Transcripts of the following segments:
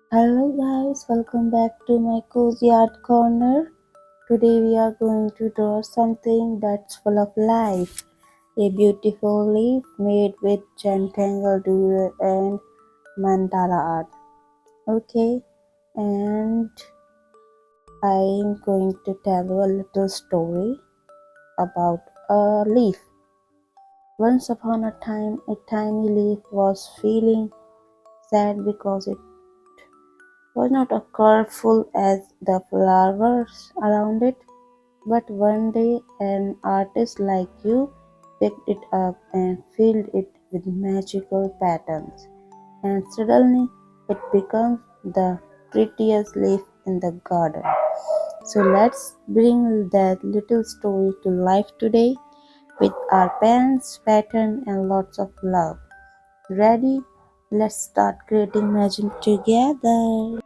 Hello guys, welcome back to my cozy art corner. Today we are going to draw something that's full of life. A beautiful leaf made with Zentangle doodle and mandala art. Okay, and I'm going to tell you a little story about a leaf. Once upon a time, a tiny leaf was feeling sad because it was not as colorful as the flowers around it. But one day an artist like you picked it up and filled it with magical patterns, and suddenly it becomes the prettiest leaf in the garden. So let's bring that little story to life today with our pens, pattern, and lots of love. Ready? Let's start creating magic together.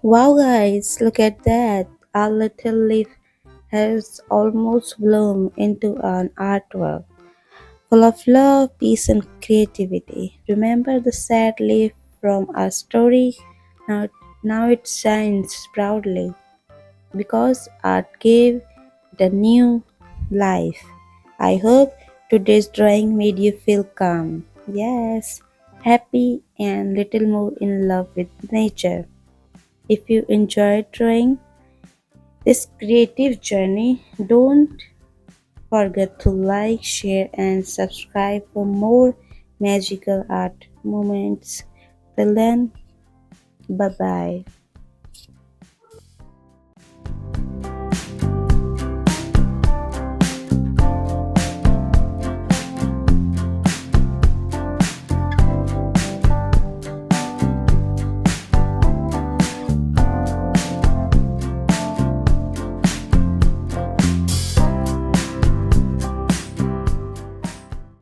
Wow, guys, look at that. Our little leaf has almost bloomed into an artwork full of love, peace, and creativity. Remember the sad leaf from our story? Now, now it shines proudly because art gave it a new life. I hope today's drawing made you feel calm, yes, happy, and little more in love with nature. If you enjoyed drawing this creative journey, don't forget to like, share, and subscribe for more magical art moments. Till then, bye bye.